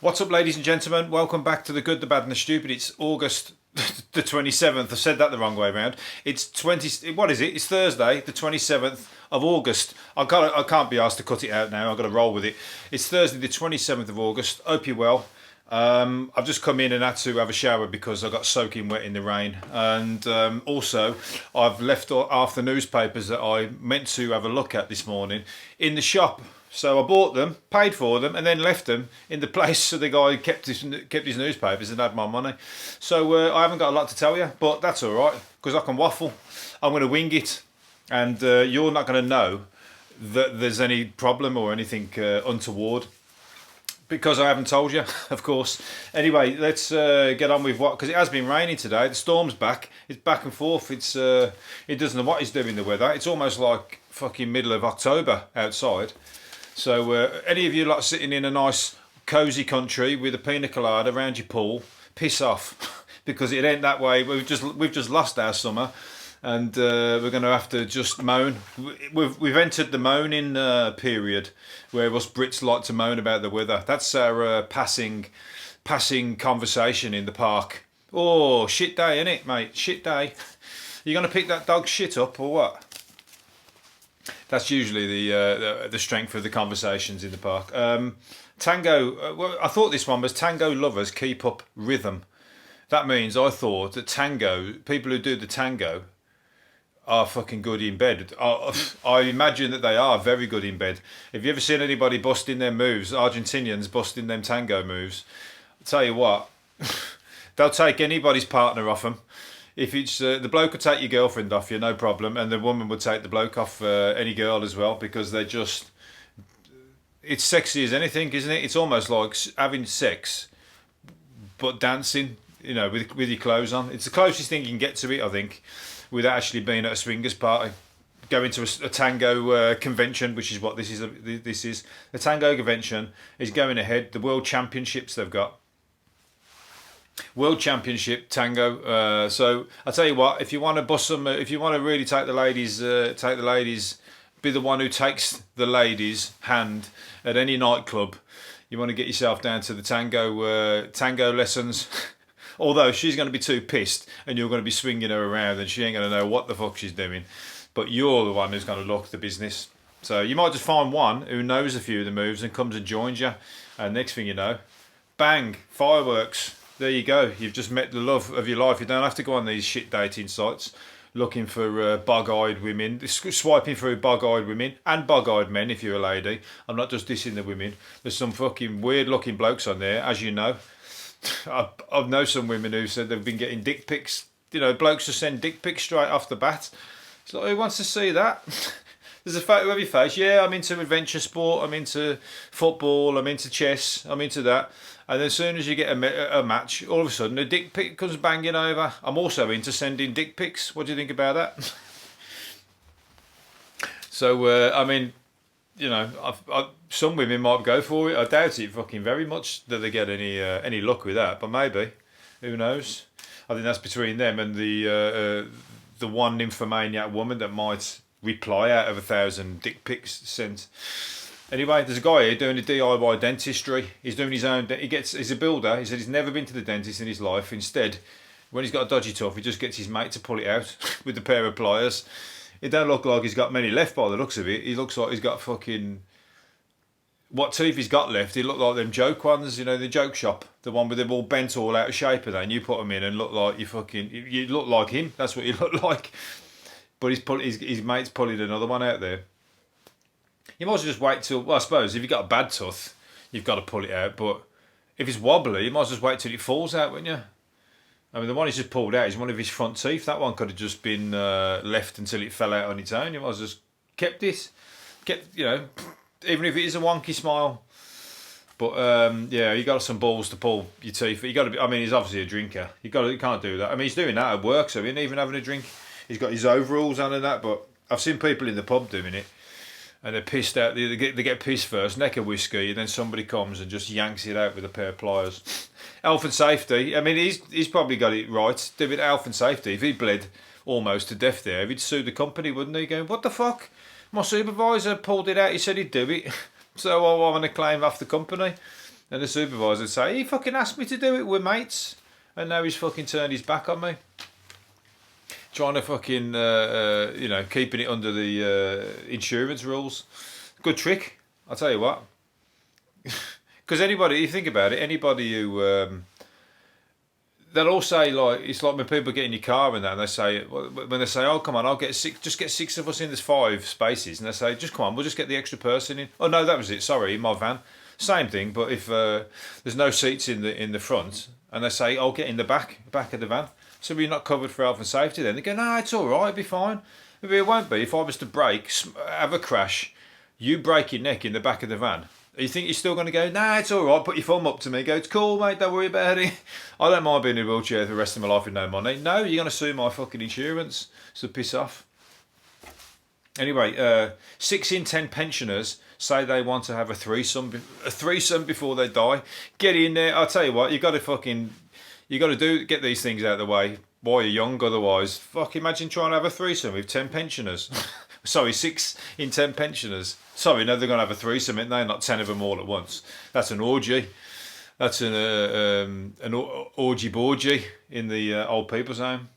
What's up, ladies and gentlemen? Welcome back to The Good, the Bad and the Stupid. It's August the 27th. I said that the wrong way around. It's what is it? It's Thursday, the 27th of August. I can't be asked to cut it out now. I've got to roll with it. It's Thursday, the 27th of August. Hope you're well. I've just come in and had to have a shower because I got soaking wet in the rain. And also, I've left half the newspapers that I meant to have a look at this morning in the shop. So I bought them, paid for them, and then left them in the place so the guy kept his newspapers and had my money. So I haven't got a lot to tell you, but that's all right because I can waffle. I'm going to wing it, and you're not going to know that there's any problem or anything untoward because I haven't told you, of course. Anyway, let's get on with because it has been raining today. The storm's back. It's back and forth. It doesn't know what it's doing, the weather. It's almost like fucking middle of October outside. So any of you lot sitting in a nice cosy country with a pina colada around your pool, piss off because it ain't that way. We've just lost our summer, and we're going to have to just moan. We've entered the moaning period where us Brits like to moan about the weather. That's our passing conversation in the park. Oh, shit day, innit, mate? Shit day. You going to pick that dog shit up or what? That's usually the strength of the conversations in the park. Tango, well, I thought this one was tango lovers keep up rhythm. That means I thought that people who do the tango are fucking good in bed. I imagine that they are very good in bed. Have you ever seen anybody busting their moves, Argentinians busting them tango moves? I'll tell you what, they'll take anybody's partner off them. If it's the bloke would take your girlfriend off you, no problem, and the woman would take the bloke off any girl as well because they're just. It's sexy as anything, isn't it? It's almost like having sex, but dancing. You know, with your clothes on. It's the closest thing you can get to it, I think, without actually being at a swingers party. Going to a tango convention, which is what this is. This is the tango convention is going ahead. The world championships they've got. World Championship tango. So I tell you what, if you want to bust some, if you want to really take the ladies, be the one who takes the ladies' hand at any nightclub. You want to get yourself down to the tango lessons. Although she's going to be too pissed, and you're going to be swinging her around, and she ain't going to know what the fuck she's doing. But you're the one who's going to look the business. So you might just find one who knows a few of the moves and comes and joins you, and next thing you know, bang, fireworks. There you go. You've just met the love of your life. You don't have to go on these shit dating sites looking for bug-eyed women, swiping through bug-eyed women and bug-eyed men if you're a lady. I'm not just dissing the women. There's some fucking weird-looking blokes on there, as you know. I know some women who said they've been getting dick pics. You know, blokes just send dick pics straight off the bat. It's like, who wants to see that? There's a photo of your face. Yeah, I'm into adventure sport. I'm into football. I'm into chess. I'm into that. And then as soon as you get a match, all of a sudden a dick pic comes banging over. I'm also into sending dick pics. What do you think about that? So, I mean, you know, some women might go for it. I doubt it fucking very much that they get any luck with that. But maybe. Who knows? I think that's between them and the one nymphomaniac woman that might reply out of 1,000 dick pics sent. Anyway, there's a guy here doing a DIY dentistry. He's doing his own. He's a builder. He said he's never been to the dentist in his life. Instead, when he's got a dodgy tooth, he just gets his mate to pull it out with a pair of pliers. It don't look like he's got many left by the looks of it. He looks like he's got fucking. What teeth he's got left? He look like them joke ones, you know, the joke shop, the one with them all bent all out of shape, and then you put them in and look like you look like him. That's what you look like. But his mate's pulling another one out there. You might as well just wait till, well, I suppose if you've got a bad tooth, you've got to pull it out. But if it's wobbly, you might as well just wait till it falls out, wouldn't you? I mean, the one he's just pulled out is one of his front teeth. That one could have just been left until it fell out on its own. You might as well just kept it. You know, even if it is a wonky smile. But yeah, you got some balls to pull your teeth. You got to be. I mean, he's obviously a drinker. You can't do that. I mean, he's doing that at work, so he ain't even having a drink. He's got his overalls on and that. But I've seen people in the pub doing it. And they're pissed out. They get pissed first, neck of whiskey, and then somebody comes and just yanks it out with a pair of pliers. Health and safety. I mean, he's probably got it right. Do it health and safety. If he bled almost to death there, he'd sue the company, wouldn't he? Going, what the fuck? My supervisor pulled it out. He said he'd do it, so I want to claim off the company. And the supervisor would say, he fucking asked me to do it with mates. And now he's fucking turned his back on me. Trying to fucking, keeping it under the insurance rules. Good trick, I'll tell you what. Because anybody, you think about it, anybody who... they'll all say, like, it's like when people get in your car and that, and they say, when they say, oh, come on, I'll get just get 6 of us in, there's 5 spaces. And they say, just come on, we'll just get the extra person in. Oh, no, that was it, sorry, in my van. Same thing, but if there's no seats in the front, and they say, I'll get in the back of the van. So we're not covered for health and safety then. They go, no, it's all right, it'll be fine. Maybe it won't be. If I was to brake, have a crash, you break your neck in the back of the van. You think you're still going to go, nah, it's all right, put your thumb up to me, go, it's cool, mate, don't worry about it. I don't mind being in a wheelchair for the rest of my life with no money. No, you're going to sue my fucking insurance, so piss off. Anyway, 6 in 10 pensioners say they want to have a threesome before they die. Get in there. I'll tell you what, get these things out of the way while you're young, otherwise, imagine trying to have a threesome with 10 pensioners. Sorry, 6 in 10 pensioners. Sorry, no, they're going to have a threesome, aren't they? Not 10 of them all at once. That's an orgy. That's an orgy-borgy in the old people's home.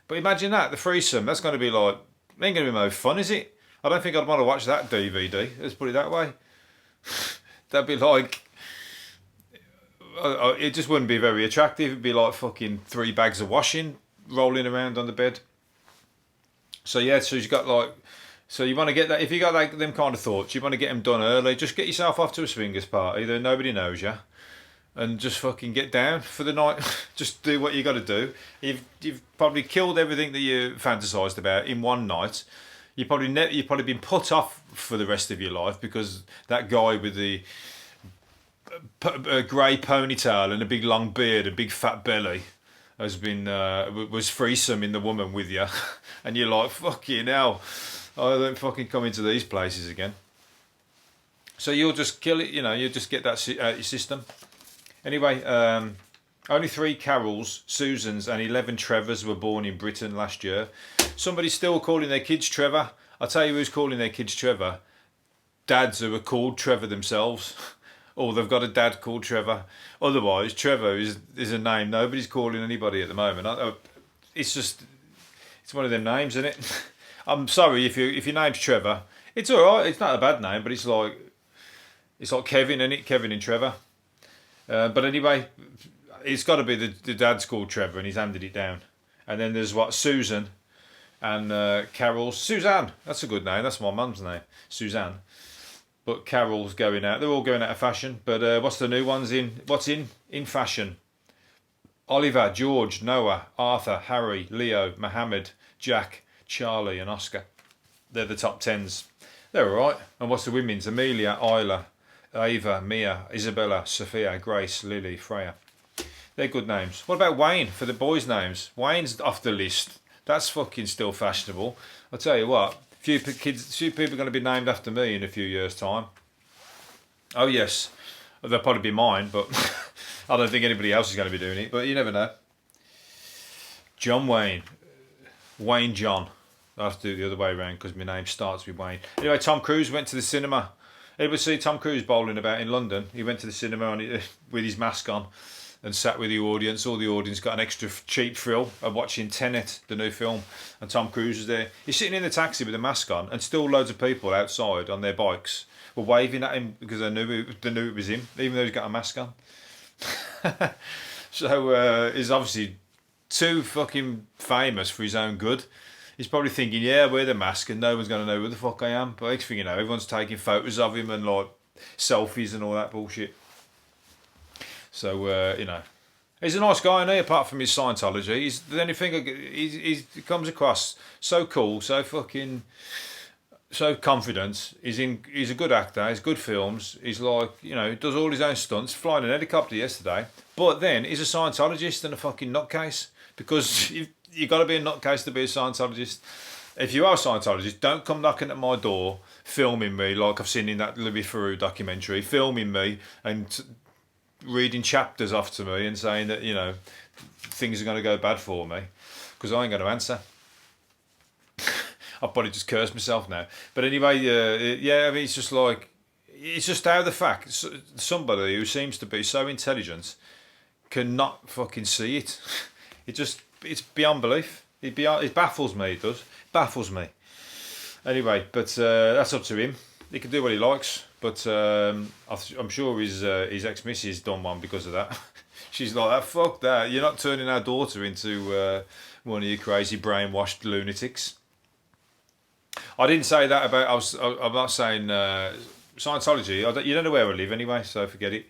But imagine that, the threesome, that's going to be like, it ain't going to be no fun, is it? I don't think I'd want to watch that DVD, let's put it that way. That'd be like, it just wouldn't be very attractive. It'd be like fucking 3 bags of washing rolling around on the bed. So yeah, so you've got like, so you want to get that, if you got like them kind of thoughts, you want to get them done early, just get yourself off to a swingers party, then nobody knows you, and just fucking get down for the night. Just do what you got to do. You've probably killed everything that you fantasised about in one night. You've probably been put off for the rest of your life because that guy with the grey ponytail and a big long beard, a big fat belly, has been was threesome-ing the woman with you, and you're like, fucking hell, I don't fucking come into these places again. So you'll just kill it, you'll just get that out of your system. Anyway, only 3 Carols, Susans and 11 Trevors were born in Britain last year. Somebody's still calling their kids Trevor. I'll tell you who's calling their kids Trevor. Dads who are called Trevor themselves. Or they've got a dad called Trevor. Otherwise, Trevor is a name nobody's calling anybody at the moment. It's one of them names, isn't it? I'm sorry if your name's Trevor. It's all right. It's not a bad name, but it's like Kevin, isn't it? Kevin and Trevor. But anyway, it's got to be the dad's called Trevor, and he's handed it down. And then there's Susan and Carol. Suzanne. That's a good name. That's my mum's name, Suzanne. But Carol's going out. They're all going out of fashion. But what's the new ones in? What's in fashion? Oliver, George, Noah, Arthur, Harry, Leo, Mohammed, Jack, Charlie and Oscar. They're the top 10s. They're all right. And what's the women's? Amelia, Isla, Ava, Mia, Isabella, Sophia, Grace, Lily, Freya. They're good names. What about Wayne for the boys' names? Wayne's off the list. That's fucking still fashionable. I'll tell you what. Few people are going to be named after me in a few years' time. Oh yes, they'll probably be mine, but I don't think anybody else is going to be doing it. But you never know. John Wayne, Wayne John. I have to do it the other way around because my name starts with Wayne. Anyway, Tom Cruise went to the cinema. Anybody see Tom Cruise bowling about in London? He went to the cinema with his mask on and sat with the audience. All the audience got an extra cheap thrill of watching Tenet, the new film, and Tom Cruise was there. He's sitting in the taxi with a mask on, and still loads of people outside on their bikes were waving at him because they knew it was him, even though he's got a mask on. So he's obviously too fucking famous for his own good. He's probably thinking, yeah, I wear the mask and no one's going to know who the fuck I am. But next thing you know, everyone's taking photos of him and like selfies and all that bullshit. So, he's a nice guy, isn't he, apart from his Scientology. He's the only thing he comes across so cool, so fucking, so confident. He's a good actor, he's good films. He's like, does all his own stunts, flying an helicopter yesterday. But then he's a Scientologist and a fucking nutcase. Because you've got to be a nutcase to be a Scientologist. If you are a Scientologist, don't come knocking at my door, filming me like I've seen in that Louis Theroux documentary, filming me and reading chapters off to me and saying that, things are going to go bad for me, because I ain't going to answer. I'll probably just curse myself now. But anyway, I mean, it's just like, it's just how the fact somebody who seems to be so intelligent cannot fucking see it. It's beyond belief. It baffles me. It does. Baffles me. Anyway, but that's up to him. He can do what he likes. But I'm sure his ex-missus done one because of that. She's like, that. Fuck that. You're not turning our daughter into one of you crazy brainwashed lunatics. I didn't say that about. I'm not saying Scientology. You don't know where I live anyway, so forget it.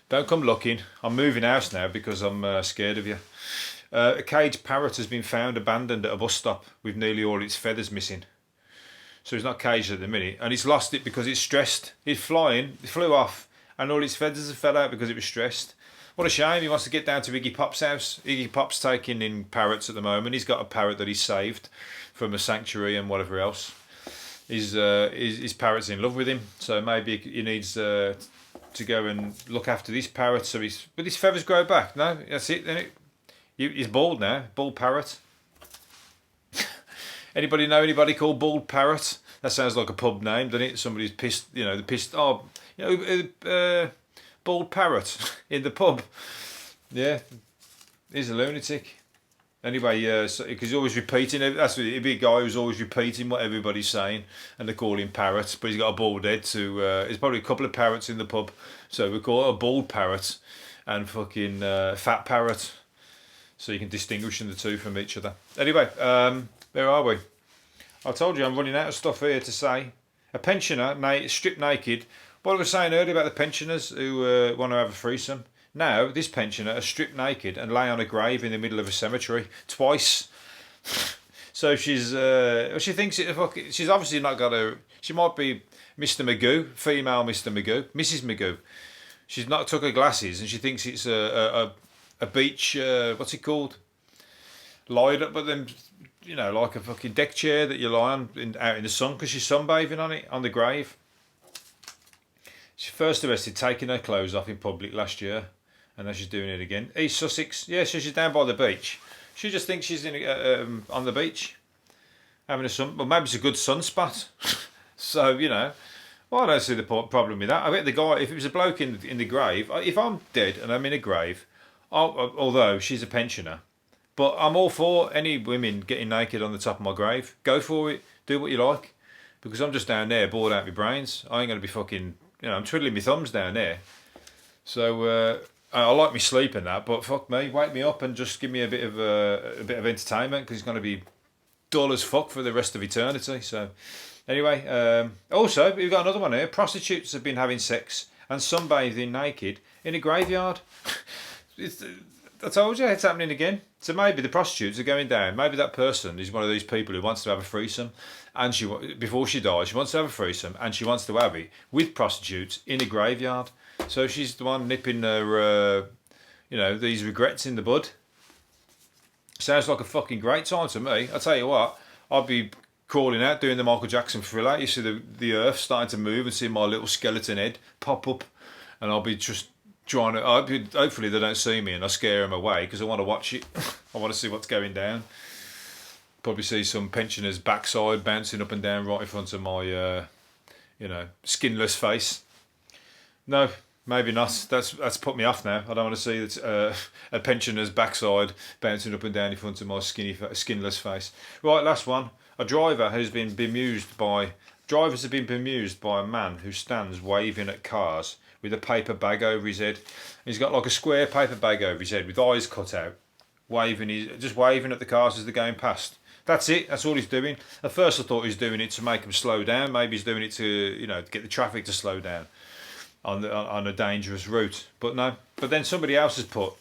Don't come looking. I'm moving house now because I'm scared of you. A caged parrot has been found abandoned at a bus stop with nearly all its feathers missing. So it's not caged at the minute, and it's lost it because it's stressed. It's flying, it flew off, and all its feathers have fell out because it was stressed. What a shame. He wants to get down to Iggy Pop's house. Iggy Pop's taking in parrots at the moment. He's got a parrot that he's saved from a sanctuary and whatever else. His parrot's in love with him, so maybe he needs to go and look after this parrot. So but his feathers grow back. No, that's it. Then he's bald now. Bald parrot. Anybody know anybody called Bald Parrot? That sounds like a pub name, doesn't it? Somebody's pissed. They're pissed. Oh, Bald Parrot in the pub. Yeah, he's a lunatic. Anyway, because he's always repeating. That's what, he'd be a guy who's always repeating what everybody's saying, and they call him Parrot. But he's got a bald head. There's probably a couple of parrots in the pub, so we call it a Bald Parrot and fucking Fat Parrot, so you can distinguish the two from each other. Anyway, where are we? I told you I'm running out of stuff here to say. A pensioner stripped naked. What I was saying earlier about the pensioners who want to have a threesome. Now, this pensioner is stripped naked and lay on a grave in the middle of a cemetery twice. So she thinks she's obviously not got a. She might be Mr. Magoo, female Mr. Magoo, Mrs. Magoo. She's not took her glasses and she thinks it's a beach. What's it called? Lied up, but then like a fucking deck chair that you lie on out in the sun because she's sunbathing on it on the grave. She first arrested taking her clothes off in public last year, and now she's doing it again. East Sussex, yeah, so she's down by the beach. She just thinks she's on the beach, having a sun. Well, maybe it's a good sunspot. So well, I don't see the problem with that. I bet the guy, if it was a bloke in the grave, if I'm dead and I'm in a grave, although she's a pensioner, but I'm all for any women getting naked on the top of my grave. Go for it. Do what you like, because I'm just down there bored out of my brains. I ain't gonna be fucking. I'm twiddling my thumbs down there. So I like me sleep and that, but fuck me, wake me up and just give me a bit of entertainment, because it's going to be dull as fuck for the rest of eternity. So anyway, also we've got another one here. Prostitutes have been having sex and sunbathing naked in a graveyard. I told you it's happening again. So maybe the prostitutes are going down. Maybe that person is one of these people who wants to have a threesome, and before she dies, she wants to have a threesome, and she wants to have it with prostitutes in a graveyard. So she's the one nipping her, these regrets in the bud. Sounds like a fucking great time to me. I tell you what, I'd be crawling out doing the Michael Jackson Thriller. You see the earth starting to move and see my little skeleton head pop up, and I'll be just trying to. Hopefully they don't see me and I scare them away, because I want to watch it. I want to see what's going down. Probably see some pensioner's backside bouncing up and down right in front of my, skinless face. No, maybe not. That's put me off now. I don't want to see that a pensioner's backside bouncing up and down in front of my skinless face. Right, last one. Drivers have been bemused by a man who stands waving at cars with a paper bag over his head. He's got like a square paper bag over his head with eyes cut out, just waving at the cars as they're going past. That's it. That's all he's doing. At first I thought he was doing it to make them slow down. Maybe he's doing it to, to get the traffic to slow down on a dangerous route. But no. But then somebody else has put,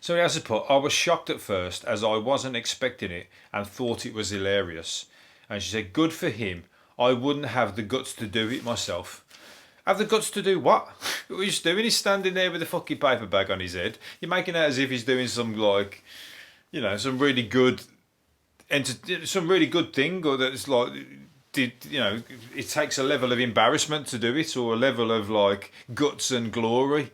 I was shocked at first as I wasn't expecting it and thought it was hilarious. And she said, good for him. I wouldn't have the guts to do it myself. Have the guts to do what? What he's doing? He's standing there with a fucking paper bag on his head. You're making it as if he's doing some some really good thing, or that's like, it takes a level of embarrassment to do it, or a level of like guts and glory.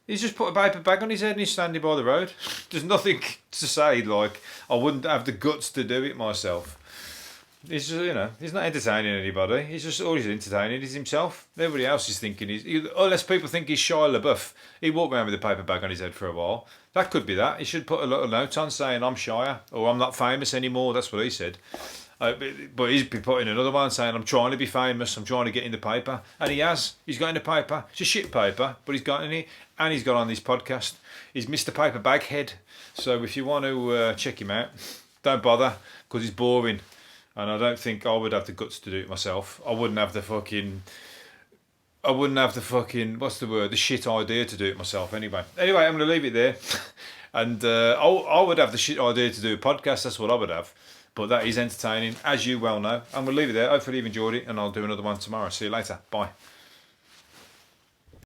He's just put a paper bag on his head and he's standing by the road. There's nothing to say like, I wouldn't have the guts to do it myself. He's just, he's not entertaining anybody. He's just all he's entertaining is himself. Everybody else is thinking unless people think he's Shia LaBeouf. He walked around with a paper bag on his head for a while. That could be that. He should put a little note on saying I'm Shia or I'm not famous anymore. That's what he said. But he's been putting another one saying I'm trying to be famous. I'm trying to get in the paper, and he has. He's got in the paper. It's a shit paper, but he's got in it, and he's got on this podcast. He's Mr. Paper Bag Head. So if you want to check him out, don't bother because he's boring. And I don't think I would have the guts to do it myself. I wouldn't have the fucking, what's the word? The shit idea to do it myself anyway. Anyway, I'm going to leave it there. And I would have the shit idea to do a podcast. That's what I would have. But that is entertaining, as you well know. And we'll leave it there. Hopefully you've enjoyed it. And I'll do another one tomorrow. See you later. Bye.